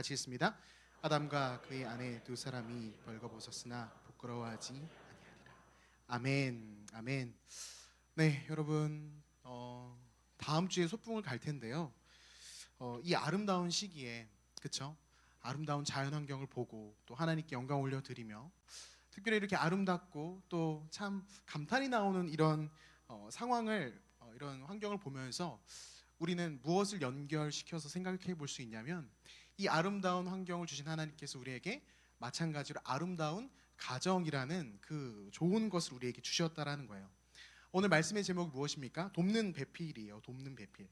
같이 읽습니다. 아담과 그의 아내 두 사람이 벌거벗었으나 부끄러워하지 아니하리라. 아멘, 아멘. 네, 여러분, 다음 주에 소풍을 갈 텐데요. 이 아름다운 시기에, 그쵸? 아름다운 자연 환경을 보고 또 하나님께 영광 올려드리며 특별히 이렇게 아름답고 또 참 감탄이 나오는 이런 상황을 이런 환경을 보면서 우리는 무엇을 연결시켜서 생각해 볼 수 있냐면 이 아름다운 환경을 주신 하나님께서 우리에게 마찬가지로 아름다운 가정이라는 그 좋은 것을 우리에게 주셨다라는 거예요. 오늘 말씀의 제목이 무엇입니까? 돕는 배필이에요. 돕는 배필.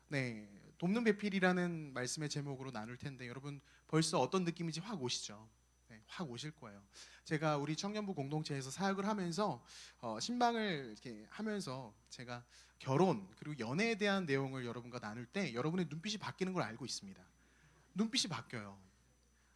네, 돕는 배필이라는 말씀의 제목으로 나눌 텐데 여러분 벌써 어떤 느낌인지 확 오시죠? 네, 확 오실 거예요. 제가 우리 청년부 공동체에서 사역을 하면서 신방을 이렇게 하면서 제가 결혼 그리고 연애에 대한 내용을 여러분과 나눌 때 여러분의 눈빛이 바뀌는 걸 알고 있습니다. 눈빛이 바뀌어요.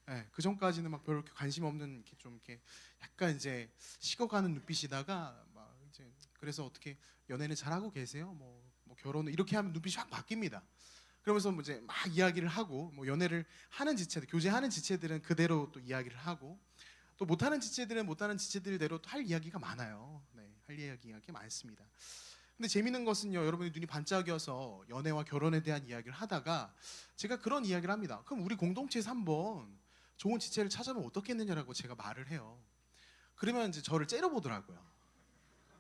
네, 그 전까지는 막 별로 관심 없는 이렇게 좀 이렇게 약간 이제 식어가는 눈빛이다가 막 이제 그래서 어떻게 연애는 잘하고 계세요? 뭐 결혼을 이렇게 하면 눈빛이 확 바뀝니다. 그러면서 뭐 이제 막 이야기를 하고 뭐 연애를 하는 지체들, 교제하는 지체들은 그대로 또 이야기를 하고 또 못하는 지체들은 못하는 지체들대로 또 할 이야기가 많아요. 네, 할 이야기가 많습니다. 근데 재밌는 것은요, 여러분이 눈이 반짝여서 연애와 결혼에 대한 이야기를 하다가 제가 그런 이야기를 합니다. 그럼 우리 공동체에서 한번 좋은 지체를 찾아보면 어떻겠느냐라고 제가 말을 해요. 그러면 이제 저를 째려보더라고요.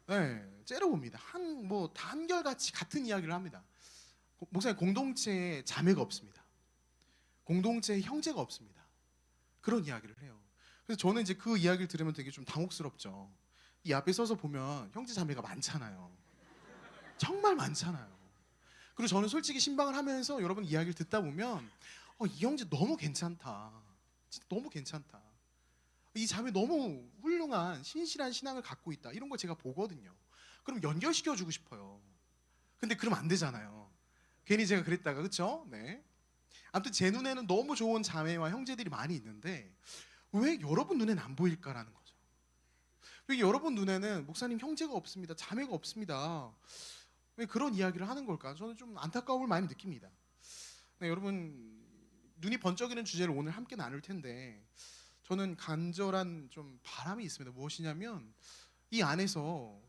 네, 째려봅니다. 한결같이 같은 이야기를 합니다. 목사님, 공동체에 자매가 없습니다. 공동체에 형제가 없습니다. 그런 이야기를 해요. 그래서 저는 이제 그 이야기를 들으면 되게 좀 당혹스럽죠. 이 앞에 서서 보면 형제 자매가 많잖아요. 정말 많잖아요. 그리고 저는 솔직히 신방을 하면서 여러분 이야기를 듣다 보면 이 형제 너무 괜찮다. 진짜 너무 괜찮다. 이 자매 너무 훌륭한 신실한 신앙을 갖고 있다. 이런 걸 제가 보거든요. 그럼 연결시켜주고 싶어요. 근데 그러면 안 되잖아요. 괜히 제가 그랬다가 그렇죠? 네. 아무튼 제 눈에는 너무 좋은 자매와 형제들이 많이 있는데 왜 여러분 눈에는 안 보일까라는 거죠. 왜 여러분 눈에는 목사님 형제가 없습니다. 자매가 없습니다. 왜 그런 이야기를 하는 걸까? 저는 좀 안타까움을 많이 느낍니다. 네, 여러분 눈이 번쩍이는 주제를 오늘 함께 나눌 텐데 저는 간절한 좀 바람이 있습니다. 무엇이냐면 이 안에서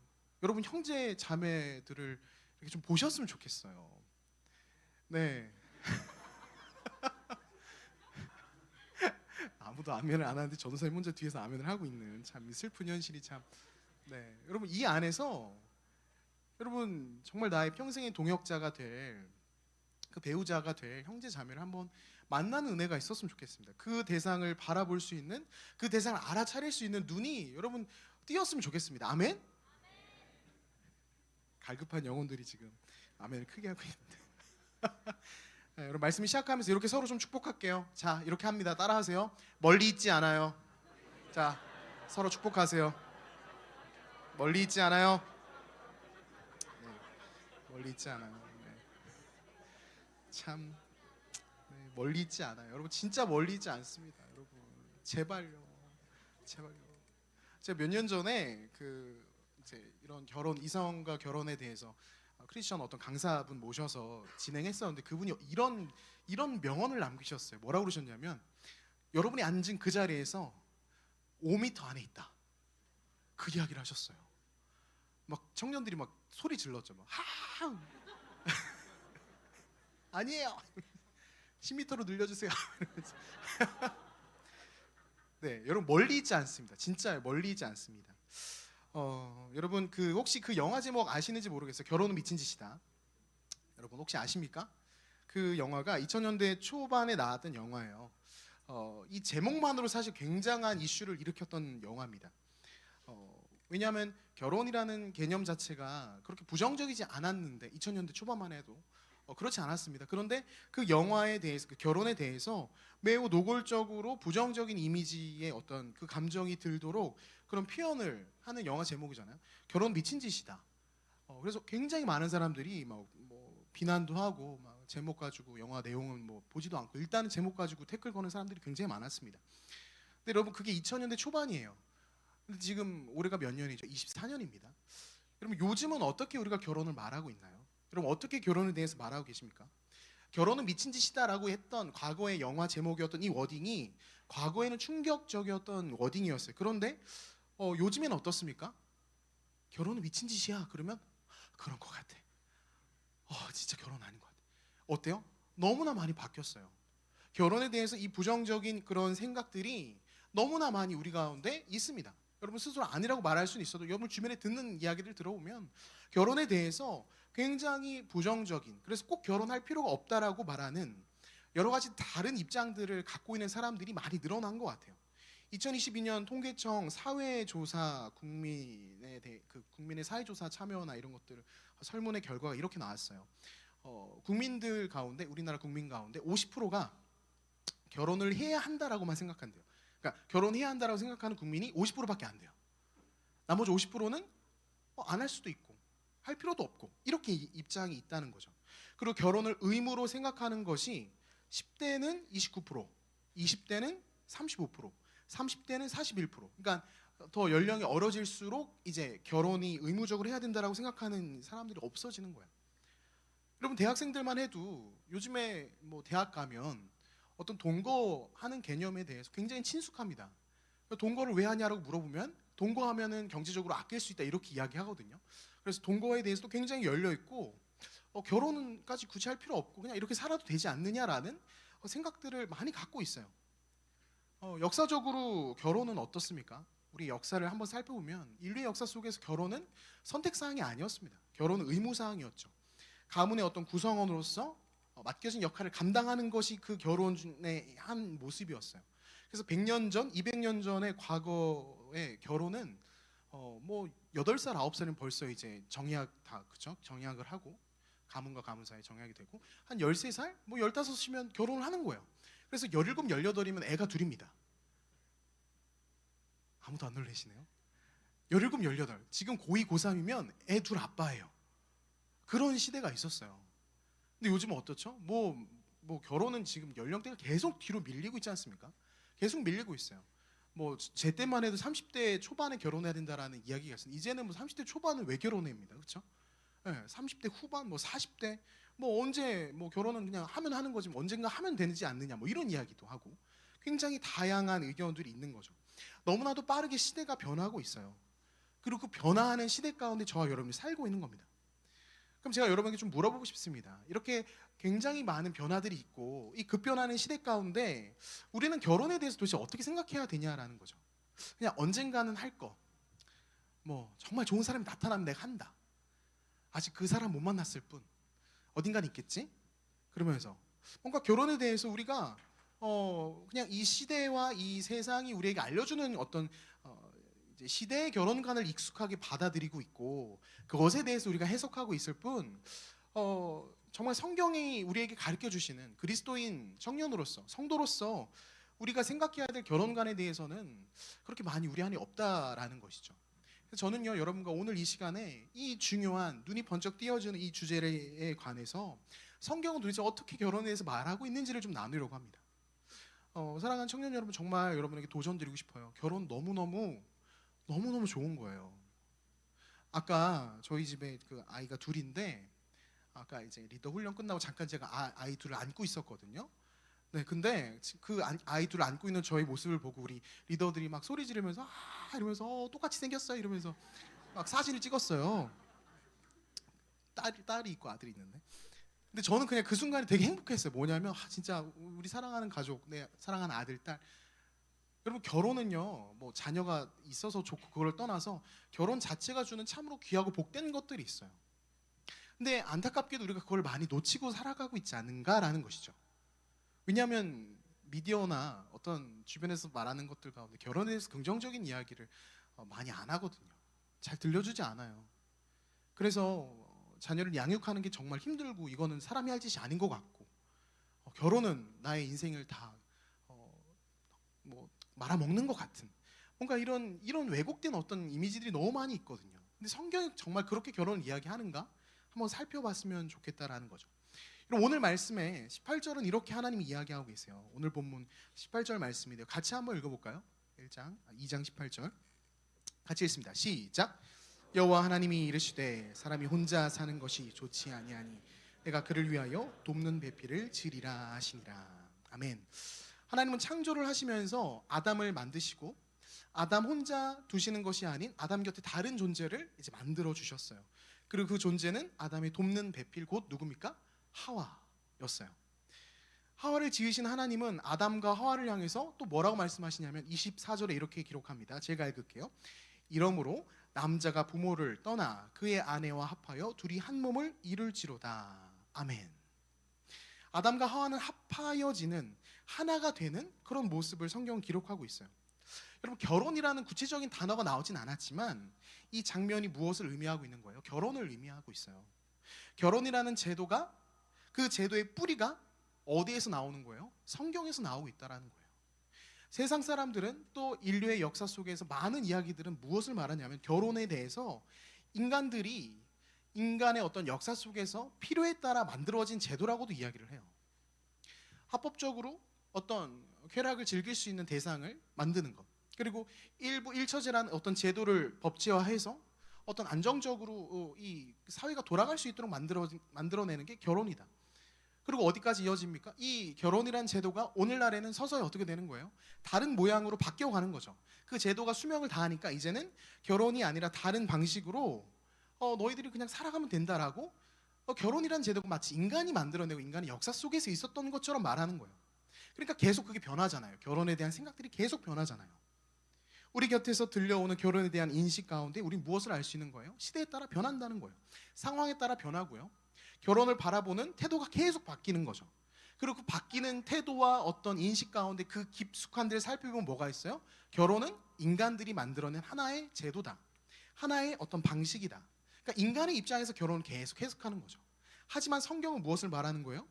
여러분 형제 자매들을 이렇게 좀 보셨으면 좋겠어요. 네. 아무도 아멘을 안 하는데 전도사님 혼자 뒤에서 아멘을 하고 있는 참 슬픈 현실이 참. 네, 여러분 이 안에서 여러분 정말 나의 평생의 동역자가 될 그 배우자가 될 형제 자매를 한번 만나는 은혜가 있었으면 좋겠습니다. 그 대상을 바라볼 수 있는 그 대상을 알아차릴 수 있는 눈이 여러분 띄었으면 좋겠습니다. 아멘? 갈급한 영혼들이 지금 아멘을 크게 하고 있는데 네, 여러분 말씀 시작하면서 이렇게 서로 좀 축복할게요. 자, 이렇게 합니다. 따라하세요. 멀리 있지 않아요. 자, 서로 축복하세요. 멀리 있지 않아요. 네, 멀리 있지 않아요. 네. 참 네, 멀리 있지 않아요. 여러분 진짜 멀리 있지 않습니다. 여러분 제발요, 제발요. 제가 몇 년 전에 그 이제 이런 결혼 이성과 결혼에 대해서 크리스천 어떤 강사분 모셔서 진행했었는데 그분이 이런 명언을 남기셨어요. 뭐라고 그러셨냐면 여러분이 앉은 그 자리에서 5m 안에 있다. 그 이야기를 하셨어요. 막 청년들이 막 소리 질렀죠. 막 하! 아니에요. 10m로 늘려주세요. 네, 여러분 멀리 있지 않습니다. 진짜 멀리 있지 않습니다. 여러분 그 혹시 그 영화 제목 아시는지 모르겠어요. 결혼은 미친 짓이다. 여러분 혹시 아십니까? 그 영화가 2000년대 초반에 나왔던 영화예요. 이 제목만으로 사실 굉장한 이슈를 일으켰던 영화입니다. 왜냐하면 결혼이라는 개념 자체가 그렇게 부정적이지 않았는데 2000년대 초반만 해도 그렇지 않았습니다. 그런데 그 영화에 대해서 그 결혼에 대해서 매우 노골적으로 부정적인 이미지의 어떤 그 감정이 들도록 그런 표현을 하는 영화 제목이잖아요. 결혼 미친 짓이다. 그래서 굉장히 많은 사람들이 뭐 비난도 하고 막 제목 가지고 영화 내용은 뭐 보지도 않고 일단은 제목 가지고 태클 거는 사람들이 굉장히 많았습니다. 근데 여러분 그게 2000년대 초반이에요. 근데 지금 올해가 몇 년이죠? 24년입니다. 여러분 요즘은 어떻게 우리가 결혼을 말하고 있나요? 여러분 어떻게 결혼에 대해서 말하고 계십니까? 결혼은 미친 짓이다라고 했던 과거의 영화 제목이었던 이 워딩이 과거에는 충격적이었던 워딩이었어요. 그런데 요즘엔 어떻습니까? 결혼은 미친 짓이야. 그러면 그런 것 같아. 진짜 결혼 아닌 것 같아. 어때요? 너무나 많이 바뀌었어요. 결혼에 대해서 이 부정적인 그런 생각들이 너무나 많이 우리 가운데 있습니다. 여러분 스스로 아니라고 말할 수는 있어도 여러분 주변에 듣는 이야기들 들어보면 결혼에 대해서 굉장히 부정적인, 그래서 꼭 결혼할 필요가 없다라고 말하는 여러 가지 다른 입장들을 갖고 있는 사람들이 많이 늘어난 것 같아요. 2022년 통계청 사회조사 국민의 사회조사 참여나 이런 것들 설문의 결과가 이렇게 나왔어요. 국민들 가운데, 우리나라 국민 가운데 50%가 결혼을 해야 한다라고만 생각한대요. 그러니까 결혼해야 한다라고 생각하는 국민이 50%밖에 안 돼요. 나머지 50%는 안 할 수도 있고 할 필요도 없고 이렇게 입장이 있다는 거죠. 그리고 결혼을 의무로 생각하는 것이 10대는 29%, 20대는 35%, 30대는 41%. 그러니까 더 연령이 어려질수록 이제 결혼이 의무적으로 해야 된다라고 생각하는 사람들이 없어지는 거예요. 여러분 대학생들만 해도 요즘에 뭐 대학 가면 어떤 동거하는 개념에 대해서 굉장히 친숙합니다. 동거를 왜 하냐라고 물어보면 동거하면은 경제적으로 아낄 수 있다 이렇게 이야기하거든요. 그래서 동거에 대해서도 굉장히 열려 있고 결혼까지 굳이 할 필요 없고 그냥 이렇게 살아도 되지 않느냐라는 생각들을 많이 갖고 있어요. 역사적으로 결혼은 어떻습니까? 우리 역사를 한번 살펴보면 인류의 역사 속에서 결혼은 선택사항이 아니었습니다. 결혼은 의무사항이었죠. 가문의 어떤 구성원으로서 맡겨진 역할을 감당하는 것이 그 결혼의 한 모습이었어요. 그래서 100년 전, 200년 전의 과거의 결혼은 뭐 8살, 9살은 벌써 이제 정약 다 그죠? 정약을 하고 가문과 가문 사이에 정약이 되고 한 13살, 뭐 15이면 결혼을 하는 거예요. 그래서 17, 18이면 애가 둘입니다. 아무도 안 놀라시네요. 17, 18. 지금 고2, 고3이면 애 둘 아빠예요. 그런 시대가 있었어요. 근데 요즘은 어떻죠? 뭐 결혼은 지금 연령대가 계속 뒤로 밀리고 있지 않습니까? 계속 밀리고 있어요. 뭐 제 때만 해도 30대 초반에 결혼해야 된다라는 이야기가 있어요. 이제는 뭐 30대 초반은 왜 결혼합니다. 그렇죠? 네, 30대 후반, 뭐 40대 뭐 언제 뭐 결혼은 그냥 하면 하는 거지 뭐 언젠가 하면 되지 않느냐 뭐 이런 이야기도 하고 굉장히 다양한 의견들이 있는 거죠. 너무나도 빠르게 시대가 변하고 있어요. 그리고 그 변화하는 시대 가운데 저와 여러분이 살고 있는 겁니다. 그럼 제가 여러분에게 좀 물어보고 싶습니다. 이렇게 굉장히 많은 변화들이 있고 이 급변하는 시대 가운데 우리는 결혼에 대해서 도대체 어떻게 생각해야 되냐라는 거죠. 그냥 언젠가는 할 거. 뭐 정말 좋은 사람이 나타나면 내가 한다. 아직 그 사람 못 만났을 뿐. 어딘가는 있겠지? 그러면서 뭔가 결혼에 대해서 우리가 그냥 이 시대와 이 세상이 우리에게 알려주는 어떤 이제 시대의 결혼관을 익숙하게 받아들이고 있고 그것에 대해서 우리가 해석하고 있을 뿐 정말 성경이 우리에게 가르쳐 주시는 그리스도인 청년으로서 성도로서 우리가 생각해야 될 결혼관에 대해서는 그렇게 많이 우리 안에 없다라는 것이죠. 그래서 저는요 여러분과 오늘 이 시간에 이 중요한 눈이 번쩍 띄어지는 이 주제에 관해서 성경은 도대체 어떻게 결혼에 대해서 말하고 있는지를 좀 나누려고 합니다. 사랑하는 청년 여러분, 정말 여러분에게 도전드리고 싶어요. 결혼 너무너무 좋은 거예요. 아까 저희 집에 그 아이가 둘인데 아까 이제 리더 훈련 끝나고 잠깐 제가 아이 둘을 안고 있었거든요. 네, 근데 그 아이 둘을 안고 있는 저희 모습을 보고 우리 리더들이 막 소리 지르면서 이러면서 똑같이 생겼어요 이러면서 막 사진을 찍었어요. 딸이 있고 아들이 있는데. 근데 저는 그냥 그 순간이 되게 행복했어요. 뭐냐면 진짜 우리 사랑하는 가족, 내 사랑하는 아들, 딸. 여러분 결혼은요 뭐 자녀가 있어서 좋고 그걸 떠나서 결혼 자체가 주는 참으로 귀하고 복된 것들이 있어요. 근데 안타깝게도 우리가 그걸 많이 놓치고 살아가고 있지 않은가라는 것이죠. 왜냐하면 미디어나 어떤 주변에서 말하는 것들 가운데 결혼에 대해서 긍정적인 이야기를 많이 안 하거든요. 잘 들려주지 않아요. 그래서 자녀를 양육하는 게 정말 힘들고 이거는 사람이 할 짓이 아닌 것 같고 결혼은 나의 인생을 다 뭐 말아먹는 것 같은 뭔가 이런 왜곡된 어떤 이미지들이 너무 많이 있거든요. 근데 성경이 정말 그렇게 결혼을 이야기하는가? 한번 살펴봤으면 좋겠다라는 거죠. 그럼 오늘 말씀에 18절은 이렇게 하나님이 이야기하고 계세요. 오늘 본문 18절 말씀인데요. 같이 한번 읽어볼까요? 2장 18절 같이 읽습니다. 시작. 여호와 하나님이 이르시되 사람이 혼자 사는 것이 좋지 아니하니 내가 그를 위하여 돕는 배필을 지으리라 하시니라. 아멘. 하나님은 창조를 하시면서 아담을 만드시고 아담 혼자 두시는 것이 아닌 아담 곁에 다른 존재를 이제 만들어 주셨어요. 그리고 그 존재는 아담의 돕는 배필 곧 누굽니까? 하와였어요. 하와를 지으신 하나님은 아담과 하와를 향해서 또 뭐라고 말씀하시냐면 24절에 이렇게 기록합니다. 제가 읽을게요. 이러므로 남자가 부모를 떠나 그의 아내와 합하여 둘이 한 몸을 이룰지로다. 아멘. 아담과 하와는 합하여지는 하나가 되는 그런 모습을 성경은 기록하고 있어요. 여러분, 결혼이라는 구체적인 단어가 나오진 않았지만 이 장면이 무엇을 의미하고 있는 거예요? 결혼을 의미하고 있어요. 결혼이라는 제도가, 그 제도의 뿌리가 어디에서 나오는 거예요? 성경에서 나오고 있다는 거예요. 세상 사람들은 또 인류의 역사 속에서 많은 이야기들은 무엇을 말하냐면 결혼에 대해서 인간들이 인간의 어떤 역사 속에서 필요에 따라 만들어진 제도라고도 이야기를 해요. 합법적으로 어떤 쾌락을 즐길 수 있는 대상을 만드는 것, 그리고 일부 일처제라는 어떤 제도를 법제화해서 어떤 안정적으로 이 사회가 돌아갈 수 있도록 만들어내는 게 결혼이다. 그리고 어디까지 이어집니까? 이 결혼이란 제도가 오늘날에는 서서히 어떻게 되는 거예요? 다른 모양으로 바뀌어가는 거죠. 그 제도가 수명을 다하니까 이제는 결혼이 아니라 다른 방식으로 너희들이 그냥 살아가면 된다라고 결혼이란 제도가 마치 인간이 만들어내고 인간의 역사 속에서 있었던 것처럼 말하는 거예요. 그러니까 계속 그게 변하잖아요. 결혼에 대한 생각들이 계속 변하잖아요. 우리 곁에서 들려오는 결혼에 대한 인식 가운데 우린 무엇을 알 수 있는 거예요? 시대에 따라 변한다는 거예요. 상황에 따라 변하고요. 결혼을 바라보는 태도가 계속 바뀌는 거죠. 그리고 그 바뀌는 태도와 어떤 인식 가운데 그 깊숙한 데를 살펴보면 뭐가 있어요? 결혼은 인간들이 만들어낸 하나의 제도다. 하나의 어떤 방식이다. 그러니까 인간의 입장에서 결혼을 계속 해석하는 거죠. 하지만 성경은 무엇을 말하는 거예요?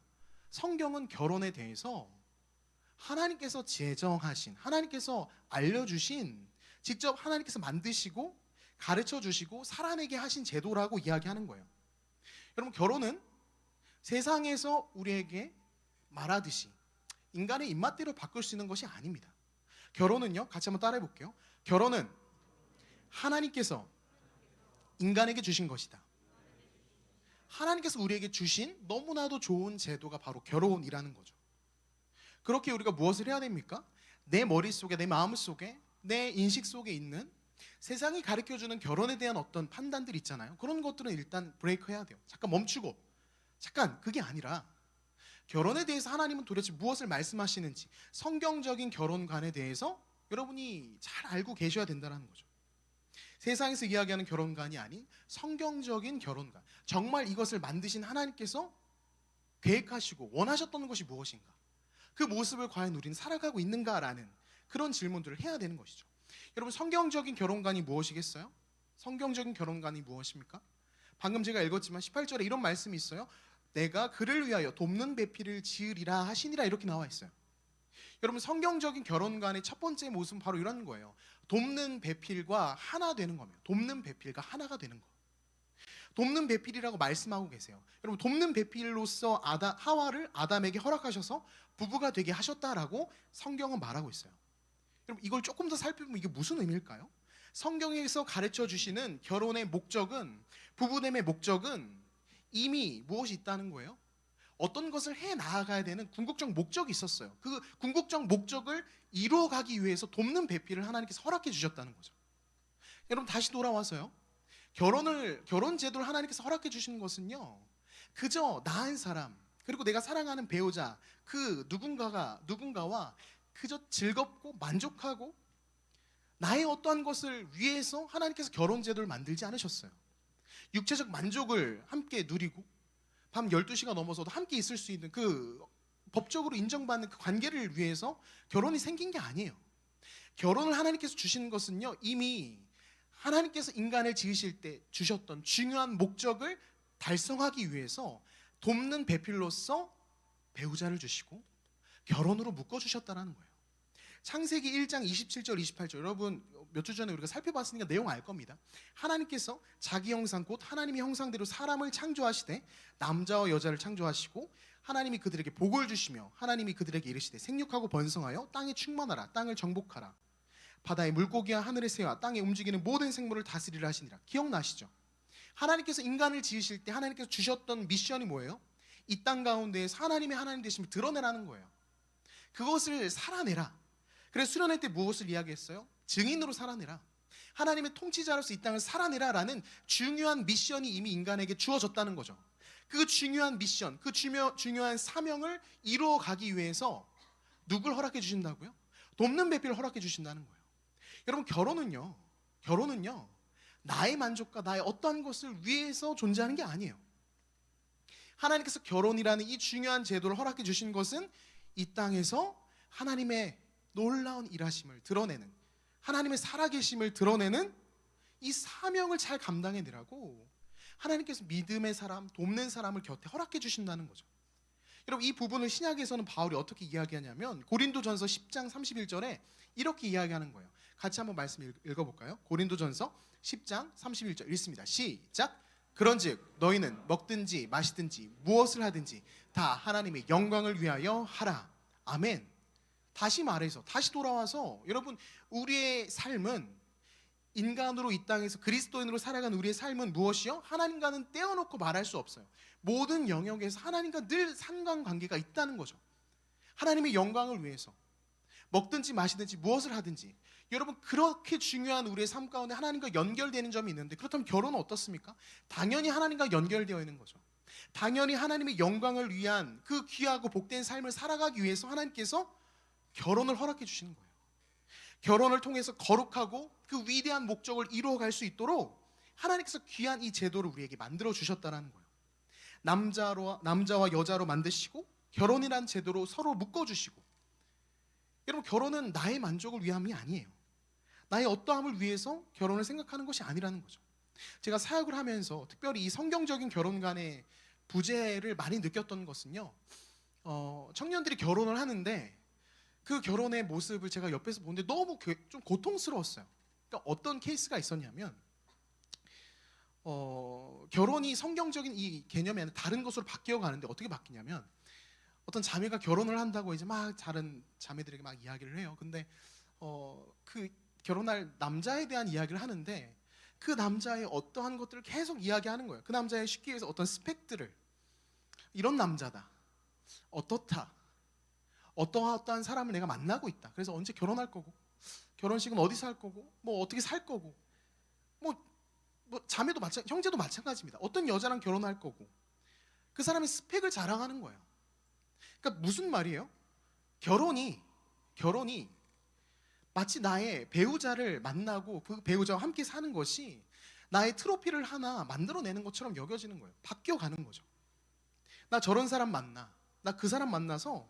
성경은 결혼에 대해서 하나님께서 제정하신, 하나님께서 알려주신, 직접 하나님께서 만드시고 가르쳐 주시고 살아내게 하신 제도라고 이야기하는 거예요. 여러분, 결혼은 세상에서 우리에게 말하듯이 인간의 입맛대로 바꿀 수 있는 것이 아닙니다. 결혼은요, 같이 한번 따라해 볼게요. 결혼은 하나님께서 인간에게 주신 것이다. 하나님께서 우리에게 주신 너무나도 좋은 제도가 바로 결혼이라는 거죠. 그렇게 우리가 무엇을 해야 됩니까? 내 머릿속에, 내 마음속에, 내 인식 속에 있는 세상이 가르쳐주는 결혼에 대한 어떤 판단들 있잖아요. 그런 것들은 일단 브레이크 해야 돼요. 잠깐 멈추고, 잠깐, 그게 아니라 결혼에 대해서 하나님은 도대체 무엇을 말씀하시는지 성경적인 결혼관에 대해서 여러분이 잘 알고 계셔야 된다는 거죠. 세상에서 이야기하는 결혼관이 아닌 성경적인 결혼관, 정말 이것을 만드신 하나님께서 계획하시고 원하셨던 것이 무엇인가, 그 모습을 과연 우리는 살아가고 있는가라는 그런 질문들을 해야 되는 것이죠. 여러분, 성경적인 결혼관이 무엇이겠어요? 성경적인 결혼관이 무엇입니까? 방금 제가 읽었지만 18절에 이런 말씀이 있어요. 내가 그를 위하여 돕는 배필을 지으리라 하시니라, 이렇게 나와 있어요. 여러분, 성경적인 결혼관의 첫 번째 모습은 바로 이런 거예요. 돕는 배필과 하나 되는 겁니다. 돕는 배필과 하나가 되는 거. 돕는 배필이라고 말씀하고 계세요. 여러분, 돕는 배필로서 하와를 아담에게 허락하셔서 부부가 되게 하셨다라고 성경은 말하고 있어요. 여러분, 이걸 조금 더 살펴보면 이게 무슨 의미일까요? 성경에서 가르쳐 주시는 결혼의 목적은, 부부됨의 목적은 이미 무엇이 있다는 거예요? 어떤 것을 해 나아가야 되는 궁극적 목적이 있었어요. 그 궁극적 목적을 이루어가기 위해서 돕는 배필을 하나님께서 허락해 주셨다는 거죠. 여러분, 다시 돌아와서요, 결혼 제도를 하나님께서 허락해 주시는 것은요, 그저 나 한 사람, 그리고 내가 사랑하는 배우자, 그 누군가와 그저 즐겁고 만족하고 나의 어떠한 것을 위해서 하나님께서 결혼 제도를 만들지 않으셨어요. 육체적 만족을 함께 누리고 밤 12시가 넘어서도 함께 있을 수 있는 그 법적으로 인정받는 그 관계를 위해서 결혼이 생긴 게 아니에요. 결혼을 하나님께서 주시는 것은요, 이미 하나님께서 인간을 지으실 때 주셨던 중요한 목적을 달성하기 위해서 돕는 배필로서 배우자를 주시고 결혼으로 묶어주셨다는 거예요. 창세기 1장 27절 28절, 여러분 몇 주 전에 우리가 살펴봤으니까 내용 알 겁니다. 하나님께서 자기 형상 곧 하나님의 형상대로 사람을 창조하시되 남자와 여자를 창조하시고 하나님이 그들에게 복을 주시며 하나님이 그들에게 이르시되 생육하고 번성하여 땅에 충만하라, 땅을 정복하라, 바다의 물고기와 하늘의 새와 땅에 움직이는 모든 생물을 다스리라 하시니라. 기억나시죠? 하나님께서 인간을 지으실 때 하나님께서 주셨던 미션이 뭐예요? 이 땅 가운데에서 하나님의 하나님 되심을 드러내라는 거예요. 그것을 살아내라. 그래서 수련회 때 무엇을 이야기했어요? 증인으로 살아내라. 하나님의 통치자로서 이 땅을 살아내라라는 중요한 미션이 이미 인간에게 주어졌다는 거죠. 그 중요한 미션, 그 중요한 사명을 이루어 가기 위해서 누굴 허락해 주신다고요? 돕는 배필을 허락해 주신다는 거예요. 여러분, 결혼은요 나의 만족과 나의 어떠한 것을 위해서 존재하는 게 아니에요. 하나님께서 결혼이라는 이 중요한 제도를 허락해 주신 것은 이 땅에서 하나님의 놀라운 일하심을 드러내는, 하나님의 살아계심을 드러내는 이 사명을 잘 감당해내라고 하나님께서 믿음의 사람, 돕는 사람을 곁에 허락해 주신다는 거죠. 여러분, 이 부분을 신약에서는 바울이 어떻게 이야기하냐면 고린도전서 10장 31절에 이렇게 이야기하는 거예요. 같이 한번 말씀 읽어볼까요? 고린도전서 10장 31절 읽습니다. 시작. 그런즉 너희는 먹든지 마시든지 무엇을 하든지 다 하나님의 영광을 위하여 하라. 아멘. 다시 말해서, 다시 돌아와서 여러분, 우리의 삶은, 인간으로 이 땅에서 그리스도인으로 살아간 우리의 삶은 무엇이요? 하나님과는 떼어놓고 말할 수 없어요. 모든 영역에서 하나님과 늘 상관관계가 있다는 거죠. 하나님의 영광을 위해서 먹든지 마시든지 무엇을 하든지, 여러분, 그렇게 중요한 우리의 삶 가운데 하나님과 연결되는 점이 있는데, 그렇다면 결혼은 어떻습니까? 당연히 하나님과 연결되어 있는 거죠. 당연히 하나님의 영광을 위한 그 귀하고 복된 삶을 살아가기 위해서 하나님께서 결혼을 허락해 주시는 거예요. 결혼을 통해서 거룩하고 그 위대한 목적을 이루어갈 수 있도록 하나님께서 귀한 이 제도를 우리에게 만들어 주셨다는 거예요. 남자와 여자로 만드시고 결혼이란 제도로 서로 묶어주시고, 여러분, 결혼은 나의 만족을 위함이 아니에요. 나의 어떠함을 위해서 결혼을 생각하는 것이 아니라는 거죠. 제가 사역을 하면서 특별히 이 성경적인 결혼 간의 부재를 많이 느꼈던 것은요, 청년들이 결혼을 하는데 그 결혼의 모습을 제가 옆에서 보는데 너무 좀 고통스러웠어요. 그러니까 어떤 케이스가 있었냐면, 결혼이 성경적인 이 개념이 아니라 다른 것으로 바뀌어 가는데, 어떻게 바뀌냐면, 어떤 자매가 결혼을 한다고 이제 막 다른 자매들에게 막 이야기를 해요. 근데 그 결혼할 남자에 대한 이야기를 하는데 그 남자의 어떠한 것들을 계속 이야기하는 거예요. 그 남자의 쉽게 얘기해서 어떤 스펙들을, 이런 남자다, 어떻다, 어떠한 사람을 내가 만나고 있다, 그래서 언제 결혼할 거고, 결혼식은 어디서 할 거고, 뭐 어떻게 살 거고, 뭐 자매도 형제도 마찬가지입니다. 어떤 여자랑 결혼할 거고, 그 사람의 스펙을 자랑하는 거예요. 그러니까 무슨 말이에요? 결혼이 마치 나의 배우자를 만나고 그 배우자와 함께 사는 것이 나의 트로피를 하나 만들어내는 것처럼 여겨지는 거예요. 바뀌어가는 거죠. 나 저런 사람 만나, 나 그 사람 만나서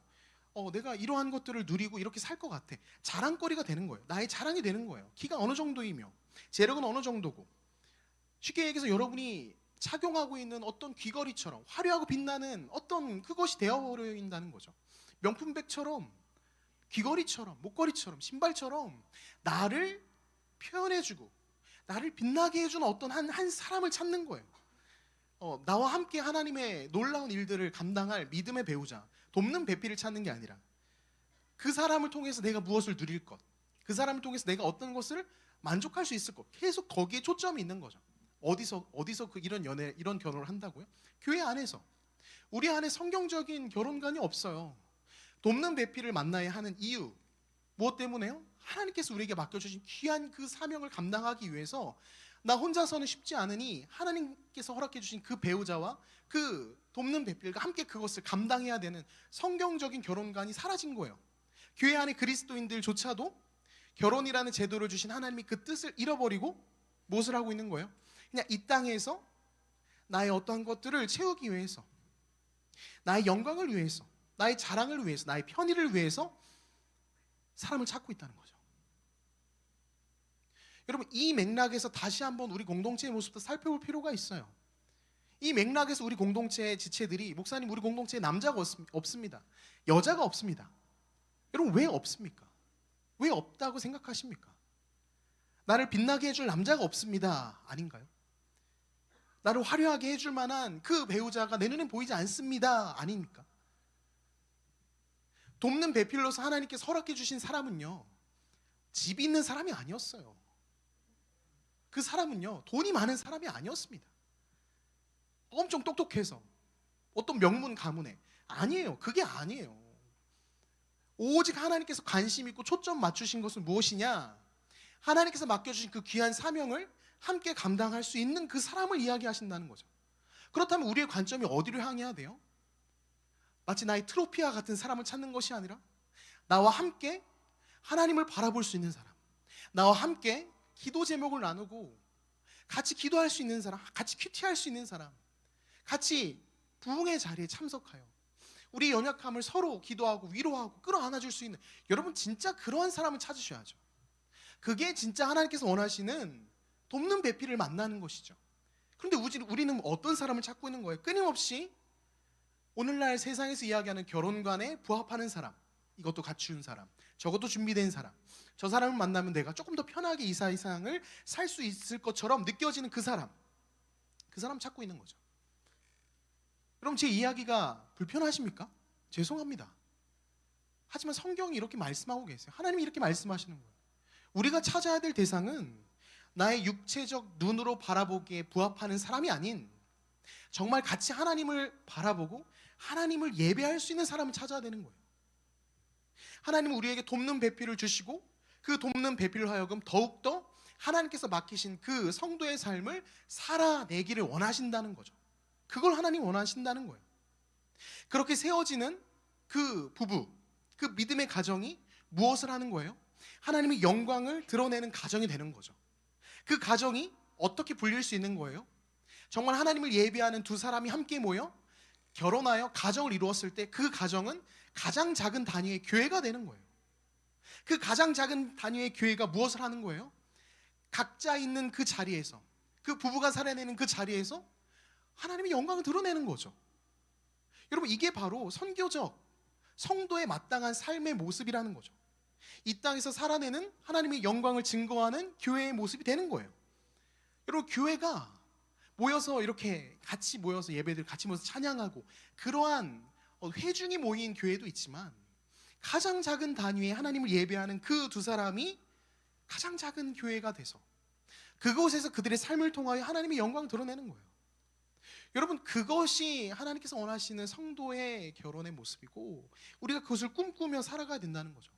내가 이러한 것들을 누리고 이렇게 살 것 같아. 자랑거리가 되는 거예요. 나의 자랑이 되는 거예요. 키가 어느 정도이며 재력은 어느 정도고, 쉽게 얘기해서 여러분이 착용하고 있는 어떤 귀걸이처럼 화려하고 빛나는 어떤 그것이 되어버려 있다는 거죠. 명품백처럼, 귀걸이처럼, 목걸이처럼, 신발처럼 나를 표현해주고 나를 빛나게 해주는 어떤 한 사람을 찾는 거예요. 나와 함께 하나님의 놀라운 일들을 감당할 믿음의 배우자, 돕는 배필을 찾는 게 아니라 그 사람을 통해서 내가 무엇을 누릴 것, 그 사람을 통해서 내가 어떤 것을 만족할 수 있을 것, 계속 거기에 초점이 있는 거죠. 어디서 이런 결혼을 한다고요? 교회 안에서. 우리 안에 성경적인 결혼관이 없어요. 돕는 배필을 만나야 하는 이유, 무엇 때문에요? 하나님께서 우리에게 맡겨주신 귀한 그 사명을 감당하기 위해서 나 혼자서는 쉽지 않으니 하나님께서 허락해 주신 그 배우자와 그 돕는 배필과 함께 그것을 감당해야 되는 성경적인 결혼관이 사라진 거예요. 교회 안에 그리스도인들조차도 결혼이라는 제도를 주신 하나님이 그 뜻을 잃어버리고 무엇을 하고 있는 거예요? 그냥 이 땅에서 나의 어떠한 것들을 채우기 위해서, 나의 영광을 위해서, 나의 자랑을 위해서, 나의 편의를 위해서 사람을 찾고 있다는 거죠. 여러분, 이 맥락에서 다시 한번 우리 공동체의 모습도 살펴볼 필요가 있어요. 이 맥락에서 우리 공동체의 지체들이, 목사님, 우리 공동체에 남자가 없습니다, 여자가 없습니다. 여러분, 왜 없습니까? 왜 없다고 생각하십니까? 나를 빛나게 해줄 남자가 없습니다, 아닌가요? 나를 화려하게 해줄 만한 그 배우자가 내 눈에 보이지 않습니다, 아닙니까? 돕는 배필로서 하나님께서 허락해 주신 사람은요, 집이 있는 사람이 아니었어요. 그 사람은요, 돈이 많은 사람이 아니었습니다. 엄청 똑똑해서, 어떤 명문 가문에. 아니에요. 그게 아니에요. 오직 하나님께서 관심 있고 초점 맞추신 것은 무엇이냐? 하나님께서 맡겨주신 그 귀한 사명을 함께 감당할 수 있는 그 사람을 이야기하신다는 거죠. 그렇다면 우리의 관점이 어디로 향해야 돼요? 마치 나의 트로피와 같은 사람을 찾는 것이 아니라 나와 함께 하나님을 바라볼 수 있는 사람, 나와 함께 기도 제목을 나누고 같이 기도할 수 있는 사람, 같이 큐티할 수 있는 사람, 같이 부흥의 자리에 참석하여 우리 연약함을 서로 기도하고 위로하고 끌어안아줄 수 있는, 여러분 진짜 그러한 사람을 찾으셔야죠. 그게 진짜 하나님께서 원하시는 돕는 배필을 만나는 것이죠. 그런데 우리는 어떤 사람을 찾고 있는 거예요? 끊임없이 오늘날 세상에서 이야기하는 결혼관에 부합하는 사람, 이것도 갖춘 사람, 저것도 준비된 사람, 저 사람을 만나면 내가 조금 더 편하게 이 세상을 살 수 있을 것처럼 느껴지는 그 사람 찾고 있는 거죠. 여러분, 제 이야기가 불편하십니까? 죄송합니다. 하지만 성경이 이렇게 말씀하고 계세요. 하나님이 이렇게 말씀하시는 거예요. 우리가 찾아야 될 대상은 나의 육체적 눈으로 바라보기에 부합하는 사람이 아닌, 정말 같이 하나님을 바라보고 하나님을 예배할 수 있는 사람을 찾아야 되는 거예요. 하나님은 우리에게 돕는 배필을 주시고 그 돕는 배필로 하여금 더욱더 하나님께서 맡기신 그 성도의 삶을 살아내기를 원하신다는 거죠. 그걸 하나님 원하신다는 거예요. 그렇게 세워지는 그 부부, 그 믿음의 가정이 무엇을 하는 거예요? 하나님의 영광을 드러내는 가정이 되는 거죠. 그 가정이 어떻게 불릴 수 있는 거예요? 정말 하나님을 예배하는 두 사람이 함께 모여 결혼하여 가정을 이루었을 때 그 가정은 가장 작은 단위의 교회가 되는 거예요. 그 가장 작은 단위의 교회가 무엇을 하는 거예요? 각자 있는 그 자리에서, 그 부부가 살아내는 그 자리에서 하나님의 영광을 드러내는 거죠. 여러분, 이게 바로 선교적 성도의 마땅한 삶의 모습이라는 거죠. 이 땅에서 살아내는 하나님의 영광을 증거하는 교회의 모습이 되는 거예요. 여러분, 교회가 모여서 이렇게 같이 모여서 예배들 같이 모여서 찬양하고 그러한 회중이 모인 교회도 있지만, 가장 작은 단위의 하나님을 예배하는 그 두 사람이 가장 작은 교회가 돼서 그곳에서 그들의 삶을 통하여 하나님의 영광을 드러내는 거예요. 여러분, 그것이 하나님께서 원하시는 성도의 결혼의 모습이고 우리가 그것을 꿈꾸며 살아가야 된다는 거죠.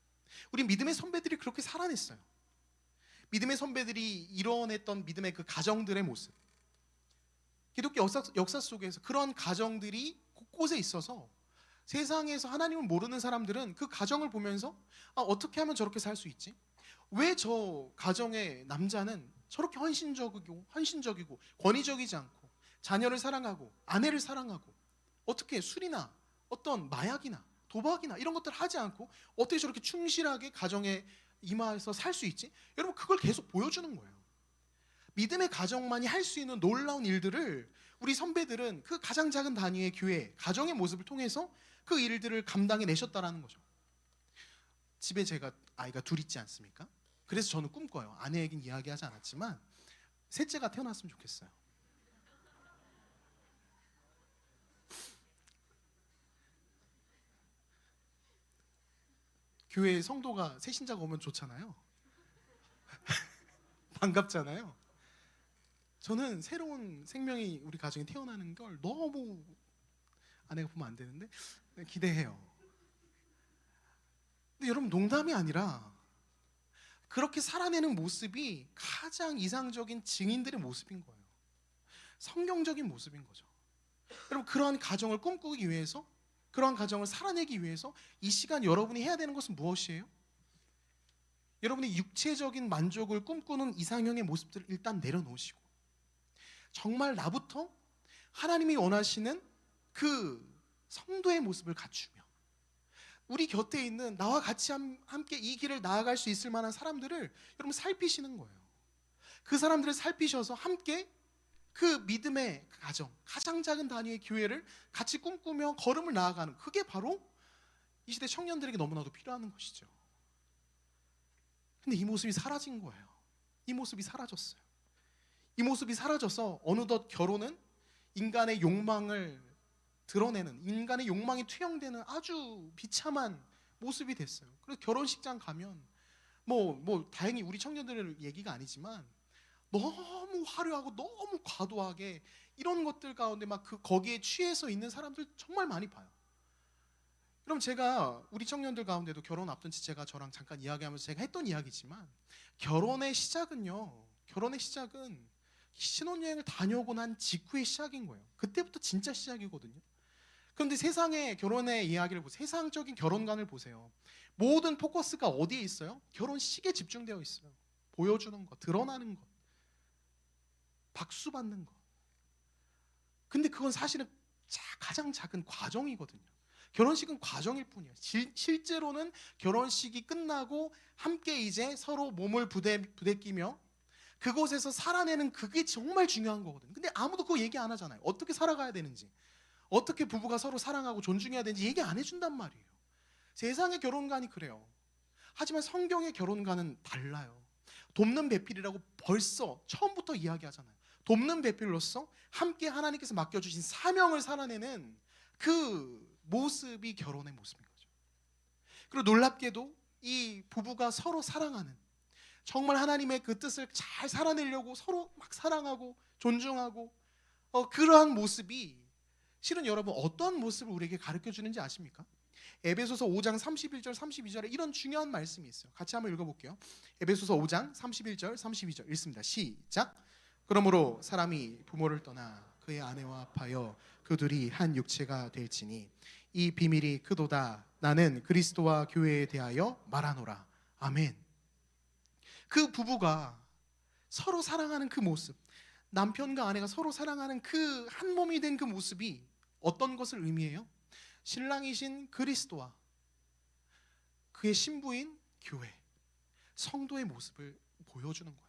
우리 믿음의 선배들이 그렇게 살아냈어요. 믿음의 선배들이 이뤄냈던 믿음의 그 가정들의 모습, 기독교 역사 속에서 그런 가정들이 곳곳에 있어서 세상에서 하나님을 모르는 사람들은 그 가정을 보면서 어떻게 하면 저렇게 살 수 있지? 왜 저 가정의 남자는 저렇게 헌신적이고 권위적이지 않고 자녀를 사랑하고 아내를 사랑하고 어떻게 술이나 어떤 마약이나 도박이나 이런 것들을 하지 않고 어떻게 저렇게 충실하게 가정에 임하여서 살 수 있지? 여러분, 그걸 계속 보여주는 거예요. 믿음의 가정만이 할 수 있는 놀라운 일들을 우리 선배들은 그 가장 작은 단위의 교회, 가정의 모습을 통해서 그 일들을 감당해 내셨다라는 거죠. 집에 제가 아이가 둘 있지 않습니까? 그래서 저는 꿈꿔요. 아내에겐 이야기하지 않았지만 셋째가 태어났으면 좋겠어요. 교회에 성도가 새 신자가 오면 좋잖아요. 반갑잖아요. 저는 새로운 생명이 우리 가정에 태어나는 걸 너무, 아내가 보면 안 되는데 기대해요. 근데 여러분, 농담이 아니라 그렇게 살아내는 모습이 가장 이상적인 증인들의 모습인 거예요. 성경적인 모습인 거죠. 여러분, 그러한 가정을 꿈꾸기 위해서, 그러한 가정을 살아내기 위해서 이 시간 여러분이 해야 되는 것은 무엇이에요? 여러분이 육체적인 만족을 꿈꾸는 이상형의 모습들을 일단 내려놓으시고 정말 나부터 하나님이 원하시는 그 성도의 모습을 갖추며 우리 곁에 있는 나와 같이 함께 이 길을 나아갈 수 있을 만한 사람들을 여러분 살피시는 거예요. 그 사람들을 살피셔서 함께 그 믿음의 가정, 가장 작은 단위의 교회를 같이 꿈꾸며 걸음을 나아가는, 그게 바로 이 시대 청년들에게 너무나도 필요한 것이죠. 근데 이 모습이 사라진 거예요. 이 모습이 사라졌어요. 이 모습이 사라져서 어느덧 결혼은 인간의 욕망을 드러내는, 인간의 욕망이 투영되는 아주 비참한 모습이 됐어요. 그래서 결혼식장 가면 다행히 우리 청년들의 얘기가 아니지만 너무 화려하고 너무 과도하게 이런 것들 가운데 막 거기에 취해서 있는 사람들 정말 많이 봐요. 그럼 제가 우리 청년들 가운데도 결혼 앞둔 지체가 저랑 잠깐 이야기하면서 제가 했던 이야기지만, 결혼의 시작은 신혼여행을 다녀오고 난 직후의 시작인 거예요. 그때부터 진짜 시작이거든요. 그런데 세상의 결혼의 이야기를 보세요. 세상적인 결혼관을 보세요. 모든 포커스가 어디에 있어요? 결혼식에 집중되어 있어요. 보여주는 것, 드러나는 것, 박수 받는 것. 근데 그건 사실은 가장 작은 과정이거든요. 결혼식은 과정일 뿐이에요. 실제로는 결혼식이 끝나고 함께 이제 서로 몸을 부대끼며 그곳에서 살아내는, 그게 정말 중요한 거거든요. 근데 아무도 그거 얘기 안 하잖아요. 어떻게 살아가야 되는지, 어떻게 부부가 서로 사랑하고 존중해야 되는지 얘기 안 해준단 말이에요. 세상의 결혼관이 그래요. 하지만 성경의 결혼관은 달라요. 돕는 배필이라고 벌써 처음부터 이야기하잖아요. 돕는 배필로서 함께 하나님께서 맡겨주신 사명을 살아내는 그 모습이 결혼의 모습인 거죠. 그리고 놀랍게도 이 부부가 서로 사랑하는, 정말 하나님의 그 뜻을 잘 살아내려고 서로 막 사랑하고 존중하고 그러한 모습이 실은 여러분 어떠한 모습을 우리에게 가르쳐 주는지 아십니까? 에베소서 5장 31절 32절에 이런 중요한 말씀이 있어요. 같이 한번 읽어볼게요. 에베소서 5장 31절 32절 읽습니다. 시작. 그러므로 사람이 부모를 떠나 그의 아내와 합하여 그 둘이 한 육체가 될지니 이 비밀이 크도다. 나는 그리스도와 교회에 대하여 말하노라. 아멘. 그 부부가 서로 사랑하는 그 모습, 남편과 아내가 서로 사랑하는 그 한 몸이 된 그 모습이 어떤 것을 의미해요? 신랑이신 그리스도와 그의 신부인 교회, 성도의 모습을 보여주는 거예요.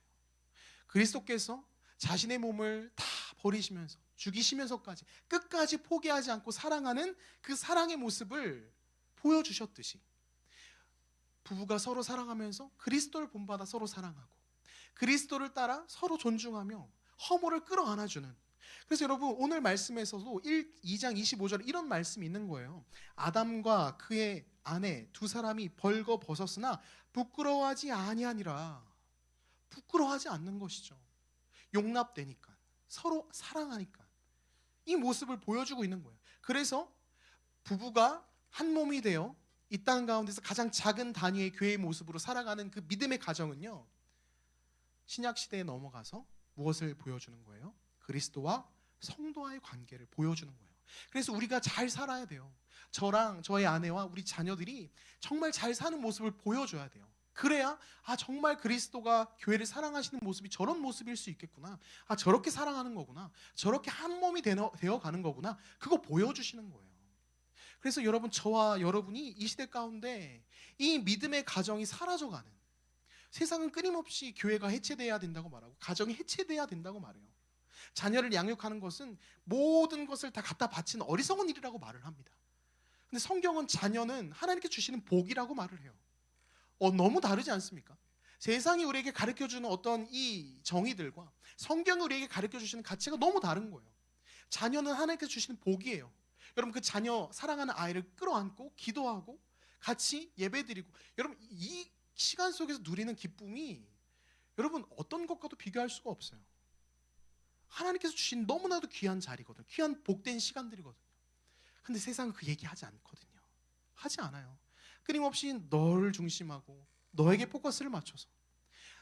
그리스도께서 자신의 몸을 다 버리시면서 죽이시면서까지 끝까지 포기하지 않고 사랑하는 그 사랑의 모습을 보여주셨듯이 부부가 서로 사랑하면서 그리스도를 본받아 서로 사랑하고 그리스도를 따라 서로 존중하며 허물을 끌어안아주는, 그래서 여러분 오늘 말씀에서도 2장 25절에 이런 말씀이 있는 거예요. 아담과 그의 아내 두 사람이 벌거 벗었으나 부끄러워하지 아니하니라. 부끄러워하지 않는 것이죠. 용납되니까, 서로 사랑하니까 이 모습을 보여주고 있는 거예요. 그래서 부부가 한 몸이 되어 이 땅 가운데서 가장 작은 단위의 교회의 모습으로 살아가는 그 믿음의 가정은요, 신약 시대에 넘어가서 무엇을 보여주는 거예요? 그리스도와 성도와의 관계를 보여주는 거예요. 그래서 우리가 잘 살아야 돼요. 저랑 저의 아내와 우리 자녀들이 정말 잘 사는 모습을 보여줘야 돼요. 그래야 정말 그리스도가 교회를 사랑하시는 모습이 저런 모습일 수 있겠구나, 저렇게 사랑하는 거구나, 저렇게 한 몸이 되어가는 거구나, 그거 보여주시는 거예요. 그래서 여러분, 저와 여러분이 이 시대 가운데 이 믿음의 가정이 사라져가는, 세상은 끊임없이 교회가 해체돼야 된다고 말하고 가정이 해체돼야 된다고 말해요. 자녀를 양육하는 것은 모든 것을 다 갖다 바치는 어리석은 일이라고 말을 합니다. 근데 성경은 자녀는 하나님께 주시는 복이라고 말을 해요. 너무 다르지 않습니까? 세상이 우리에게 가르쳐주는 어떤 이 정의들과 성경이 우리에게 가르쳐주시는 가치가 너무 다른 거예요. 자녀는 하나님께서 주시는 복이에요. 여러분, 그 자녀, 사랑하는 아이를 끌어안고 기도하고 같이 예배드리고, 여러분 이 시간 속에서 누리는 기쁨이 여러분 어떤 것과도 비교할 수가 없어요. 하나님께서 주신 너무나도 귀한 자리거든요. 귀한 복된 시간들이거든요. 근데 세상은 그 얘기 하지 않거든요. 하지 않아요. 끊임없이 너를 중심하고 너에게 포커스를 맞춰서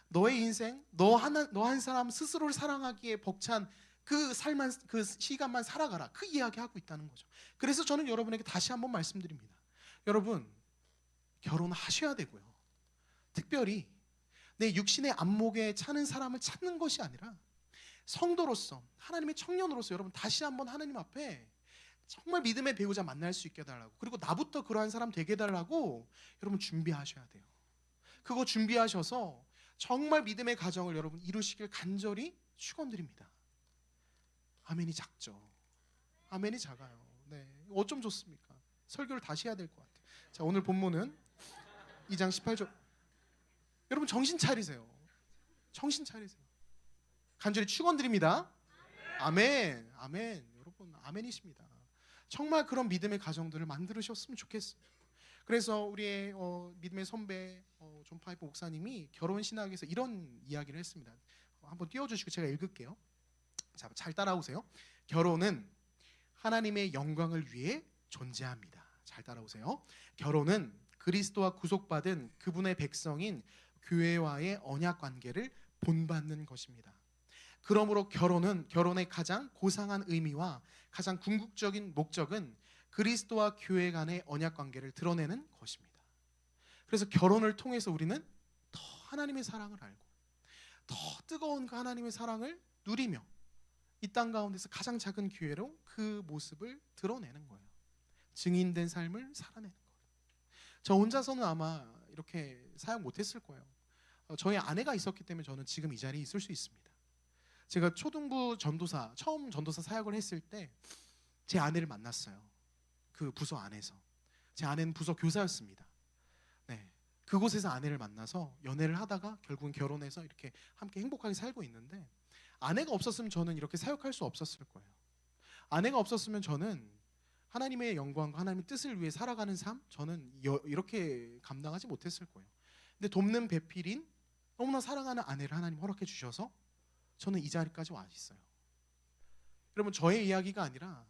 너의 인생, 너 한 사람 스스로를 사랑하기에 벅찬 그 시간만 살아가라, 그 이야기하고 있다는 거죠. 그래서 저는 여러분에게 다시 한번 말씀드립니다. 여러분, 결혼하셔야 되고요, 특별히 내 육신의 안목에 차는 사람을 찾는 것이 아니라 성도로서, 하나님의 청년으로서 여러분 다시 한번 하나님 앞에 정말 믿음의 배우자 만날 수 있게 해달라고, 그리고 나부터 그러한 사람 되게 해달라고 여러분 준비하셔야 돼요. 그거 준비하셔서 정말 믿음의 가정을 여러분 이루시길 간절히 축원드립니다. 아멘이 작죠? 아멘이 작아요. 네, 어쩜 좋습니까? 설교를 다시 해야 될 것 같아요. 자, 오늘 본문은 2장 18절. 여러분 정신 차리세요. 정신 차리세요. 간절히 축원드립니다. 아멘. 아멘. 여러분 아멘이십니다. 정말 그런 믿음의 가정들을 만들으셨으면 좋겠어요. 그래서 우리의 믿음의 선배 존 파이프 목사님이 결혼 신학에서 이런 이야기를 했습니다. 한번 띄워주시고 제가 읽을게요. 자, 잘 따라오세요. 결혼은 하나님의 영광을 위해 존재합니다. 잘 따라오세요. 결혼은 그리스도와 구속받은 그분의 백성인 교회와의 언약 관계를 본받는 것입니다. 그러므로 결혼의 가장 고상한 의미와 가장 궁극적인 목적은 그리스도와 교회 간의 언약 관계를 드러내는 것입니다. 그래서 결혼을 통해서 우리는 더 하나님의 사랑을 알고 더 뜨거운 그 하나님의 사랑을 누리며 이 땅 가운데서 가장 작은 기회로 그 모습을 드러내는 거예요. 증인된 삶을 살아내는 거예요. 저 혼자서는 아마 이렇게 사역 못했을 거예요. 저희 아내가 있었기 때문에 저는 지금 이 자리에 있을 수 있습니다. 제가 초등부 전도사, 처음 전도사 사역을 했을 때 제 아내를 만났어요. 그 부서 안에서. 제 아내는 부서 교사였습니다. 네, 그곳에서 아내를 만나서 연애를 하다가 결국은 결혼해서 이렇게 함께 행복하게 살고 있는데, 아내가 없었으면 저는 이렇게 사역할 수 없었을 거예요. 아내가 없었으면 저는 하나님의 영광과 하나님의 뜻을 위해 살아가는 삶, 저는 이렇게 감당하지 못했을 거예요. 근데 돕는 배필인 너무나 사랑하는 아내를 하나님 허락해 주셔서 저는 이 자리까지 와 있어요. 여러분, 저의 이야기가 아니라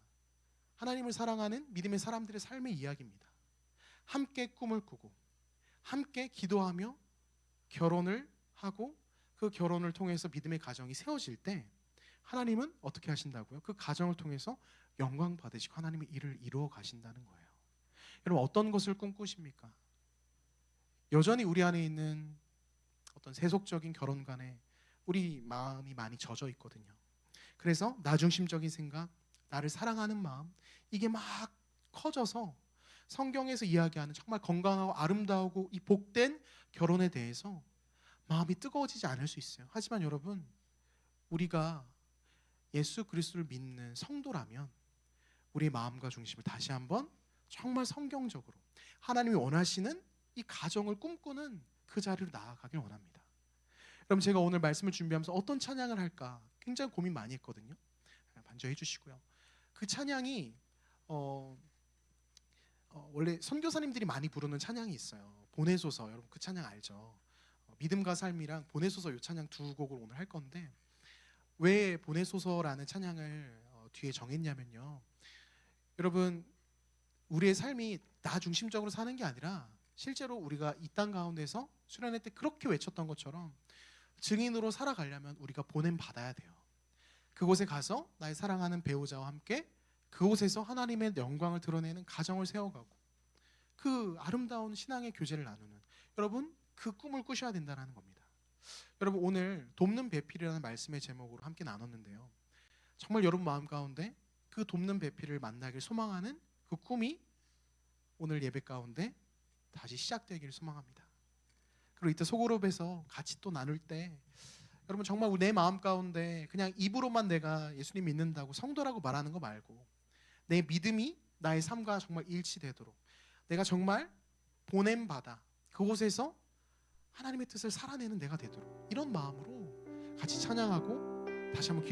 하나님을 사랑하는 믿음의 사람들의 삶의 이야기입니다. 함께 꿈을 꾸고 함께 기도하며 결혼을 하고 그 결혼을 통해서 믿음의 가정이 세워질 때 하나님은 어떻게 하신다고요? 그 가정을 통해서 영광 받으시고 하나님의 일을 이루어 가신다는 거예요. 여러분, 어떤 것을 꿈꾸십니까? 여전히 우리 안에 있는 어떤 세속적인 결혼관에 우리 마음이 많이 젖어 있거든요. 그래서 나중심적인 생각, 나를 사랑하는 마음, 이게 막 커져서 성경에서 이야기하는 정말 건강하고 아름다우고 이 복된 결혼에 대해서 마음이 뜨거워지지 않을 수 있어요. 하지만 여러분, 우리가 예수 그리스도를 믿는 성도라면 우리의 마음과 중심을 다시 한번 정말 성경적으로 하나님이 원하시는 이 가정을 꿈꾸는 그 자리로 나아가길 원합니다. 여러분, 제가 오늘 말씀을 준비하면서 어떤 찬양을 할까 굉장히 고민 많이 했거든요. 반주해 주시고요. 그 찬양이 원래 선교사님들이 많이 부르는 찬양이 있어요. 보내소서. 여러분 그 찬양 알죠? 믿음과 삶이랑 보내소서, 이 찬양 두 곡을 오늘 할 건데, 왜 보내소서라는 찬양을 뒤에 정했냐면요, 여러분, 우리의 삶이 나 중심적으로 사는 게 아니라 실제로 우리가 이 땅 가운데서 수련회 때 그렇게 외쳤던 것처럼 증인으로 살아가려면 우리가 보냄 받아야 돼요. 그곳에 가서 나의 사랑하는 배우자와 함께 그곳에서 하나님의 영광을 드러내는 가정을 세워가고 그 아름다운 신앙의 교제를 나누는, 여러분 그 꿈을 꾸셔야 된다는 겁니다. 여러분, 오늘 돕는 배필이라는 말씀의 제목으로 함께 나눴는데요, 정말 여러분 마음 가운데 그 돕는 배필을 만나길 소망하는 그 꿈이 오늘 예배 가운데 다시 시작되기를 소망합니다. 그리고 이때 소그룹에서 같이 또 나눌 때 여러분, 정말 내 마음 가운데 그냥 입으로만 내가 예수님 믿는다고 성도라고 말하는 거 말고 내 믿음이 나의 삶과 정말 일치되도록, 내가 정말 보냄받아 그곳에서 하나님의 뜻을 살아내는 내가 되도록, 이런 마음으로 같이 찬양하고 다시 한번 기도